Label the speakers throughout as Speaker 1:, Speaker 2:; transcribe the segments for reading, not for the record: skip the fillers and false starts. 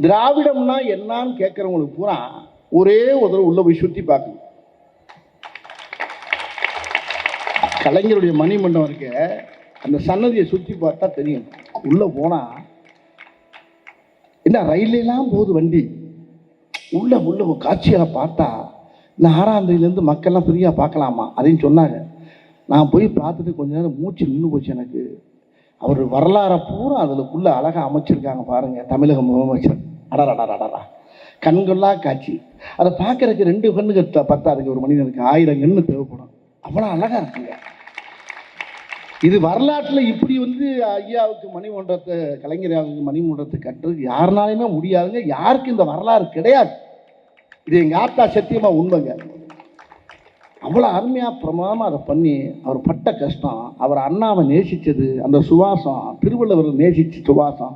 Speaker 1: திராவிடம்னா என்னன்னு கேட்குறவங்களுக்கு பூரா ஒரே ஒரு தடவை உள்ள போய் சுற்றி பார்க்கணும். கலைஞருடைய மணிமண்டபம் இருக்க அந்த சன்னதியை சுற்றி பார்த்தா தெரியும். உள்ளே போனால் என்ன ரயிலெல்லாம் போகுது வண்டி. உள்ள காட்சிகளை பார்த்தா இந்த 6ஆம் தேதியிலேருந்து மக்கள்லாம் ஃப்ரீயாக பார்க்கலாமா அதையும் சொன்னாங்க. நான் போய் பார்த்துட்டு கொஞ்ச நேரம் மூச்சு நின்று போச்சு எனக்கு. அவர் வரலாறை பூரா அதுக்குள்ளே அழகாக அமைச்சிருக்காங்க பாருங்கள். தமிழக முதலமைச்சர் அடரா கண்கொள்ளா காட்சி. அதை பார்க்குறதுக்கு 2 கண்ணுக்கு பத்தாதுங்க. ஒரு மனிதனுக்கு 1000 கண்ணு தேவைப்படும். அவ்வளோ அழகாக இருக்குங்க. இது வரலாற்றில் இப்படி ஐயாவுக்கு மணிமண்டபத்தை, கலைஞராவுக்கு மணிமண்டபத்தை கட்டுறதுக்கு யாருனாலுமே முடியாதுங்க. யாருக்கு இந்த வரலாறு கிடையாது. இது எங்கள் ஆத்தா சத்தியமாக உண்மைங்க. அவ்வளோ அருமையாக பிரமாதமாக அதை பண்ணி அவர் பட்ட கஷ்டம், அவர் அண்ணாவை நேசித்தது, அந்த சுவாசம், திருவள்ளுவர் நேசித்த சுவாசம்,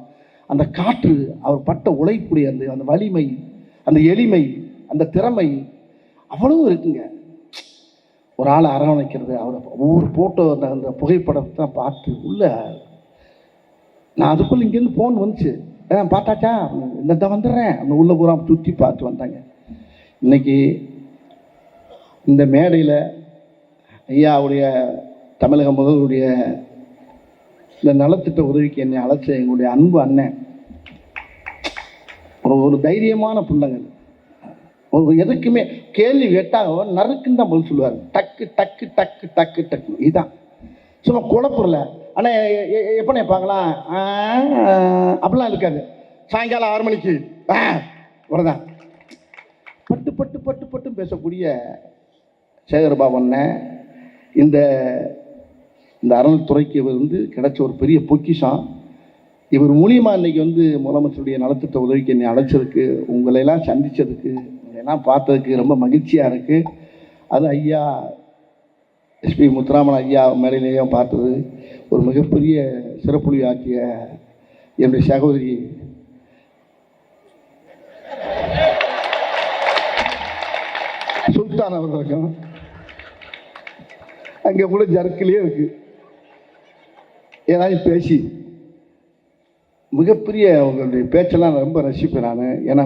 Speaker 1: அந்த காற்று, அவர் பட்ட உழைப்புடைய அந்த வலிமை, அந்த எளிமை, அந்த திறமை அவ்வளவு இருக்குங்க. ஒரு ஆளை அரவணைக்கிறது, அவரை ஒவ்வொரு ஃபோட்டோ அந்த புகைப்படத்தை பார்த்து உள்ள நான் அதுக்குள்ளே இங்கேருந்து ஃபோன் வந்துச்சு. பார்த்தாச்சா இந்த வந்துடுறேன் அந்த உள்ள பூரா சுற்றி பார்த்து வந்தாங்க. இன்னைக்கு இந்த மேடையில் ஐயாவுடைய தமிழக முதல்வருடைய இந்த நலத்திட்ட உதவிக்கு என்னை அழைச்ச எங்களுடைய அன்பு அண்ணன் ஒரு தைரியமான பிள்ளைங்க. ஒரு எதுக்குமே கேள்வி கேட்டால் நறுக்குன்னு தான் பதில் சொல்லுவார். டக்கு டக்கு டக்கு டக்கு டக்கு. இதுதான் சும்மா குழப்பல. ஆனால் எப்போ பார்க்கலாம் அப்படிலாம் இருக்காது. சாயங்காலம் 6 மணிக்கு இவ்வளோதான் பட்டு பட்டு பட்டு பட்டு பேசக்கூடிய சேகர்பாபு அண்ணன் இந்த அறநிலைத்துறைக்கு இவர் கிடைச்ச ஒரு பெரிய பொக்கிஷம். இவர் மூலியமாக இன்றைக்கி முதலமைச்சருடைய நலத்திட்ட உதவிக்கு என்னை அழைச்சதுக்கு, உங்களையெல்லாம் சந்தித்ததுக்கு, உங்களையெல்லாம் பார்த்ததுக்கு ரொம்ப மகிழ்ச்சியாக இருக்குது. அது ஐயா எஸ்பி முத்துராமன் ஐயா மேடையிலேயும் பார்த்தது ஒரு மிகப்பெரிய சிறப்புலி ஆக்கிய என்னுடைய சகோதரி சுல்தான் அவர்களுக்கும் அங்கே கூட ஜர்க்கிலே இருக்குது. ஏதாவது பேசி மிகப்பெரிய அவங்களுடைய பேச்செல்லாம் நான் ரொம்ப ரசிப்பேன் நான். ஏன்னா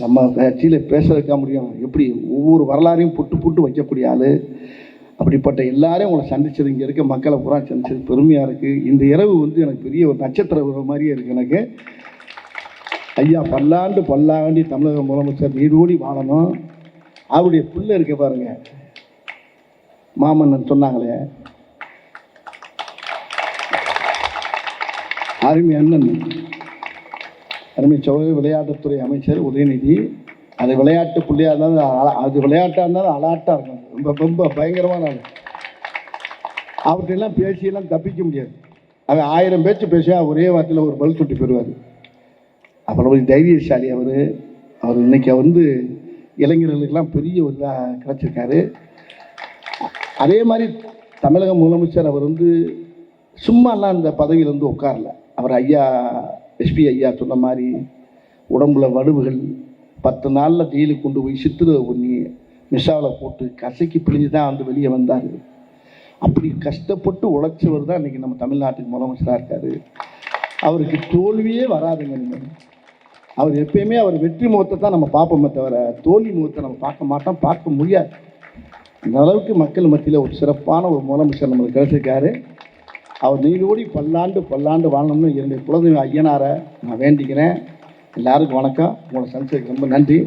Speaker 1: நம்ம கட்சியில் பேச வைக்க முடியும். எப்படி ஒவ்வொரு வரலாறையும் புட்டு புட்டு வைக்கக்கூடிய ஆள். அப்படிப்பட்ட எல்லாரையும் உங்களை சந்தித்தது, இங்கே இருக்க மக்களை பூரா சந்தித்தது பெருமையாக இருக்குது. இந்த இரவு எனக்கு பெரிய ஒரு நட்சத்திர உறவு மாதிரியே இருக்குது எனக்கு. ஐயா பல்லாண்டு தமிழக முதலமைச்சர் நீடோடி வாழணும். அவருடைய பிள்ளை இருக்க பாருங்க, மாமன்னன் சொன்னாங்களே, அருமை அண்ணன், அருமை சகோதரி விளையாட்டுத்துறை அமைச்சர் உதயநிதி. அது விளையாட்டு பிள்ளையாக இருந்தாலும், அது விளையாட்டாக இருந்தாலும் அலாட்டாக இருக்கும். ரொம்ப ரொம்ப பயங்கரமான ஆள். அவர்கிட்டெல்லாம் பேசியெல்லாம் தப்பிக்க முடியாது. அவன் 1000 பேச்சு பேசியா ஒரே வார்த்தையில் ஒரு பதில் சுட்டி போயிடுவார். அவ்வளோ தைரியசாலி அவர் இன்னைக்கு இளைஞர்களுக்கெல்லாம் பெரிய ஒரு இதாக கிடச்சிருக்காரு. அதே மாதிரி தமிழக முதலமைச்சர் அவர் சும்மாலாம் இந்த பதவியில் உட்காரல. அவர் ஐயா எஸ்பி ஐயா சொன்ன மாதிரி உடம்புல வடுவுகள் 10 நாளில் ஜெயிலுக்கு கொண்டு போய் சித்திரை பண்ணி மிஷாவில் போட்டு கசக்கி பிழிஞ்சு தான் வெளியே வந்தார். அப்படி கஷ்டப்பட்டு உழைச்சவர் தான் இன்றைக்கி நம்ம தமிழ்நாட்டுக்கு முதலமைச்சராக இருக்கார். அவருக்கு தோல்வியே வராதுங்க. நீங்கள் அவர் எப்பயுமே அவர் வெற்றி முகத்தை தான் நம்ம பார்ப்போமே தவிர தோல்வி முகத்தை நம்ம பார்க்க மாட்டோம், பார்க்க முடியாது. அந்த அளவுக்கு மக்கள் மத்தியில் ஒரு சிறப்பான ஒரு முதலமைச்சர் நம்மளுக்கு கிடைச்சிருக்காரு. அவர் நீடோடி பல்லாண்டு வாழணும்னு என்னுடைய குலதெய்வ ஐயனாரை நான் வேண்டிக்கிறேன். எல்லாருக்கும் வணக்கம். உங்களை சந்திச்சதுக்கு ரொம்ப நன்றி.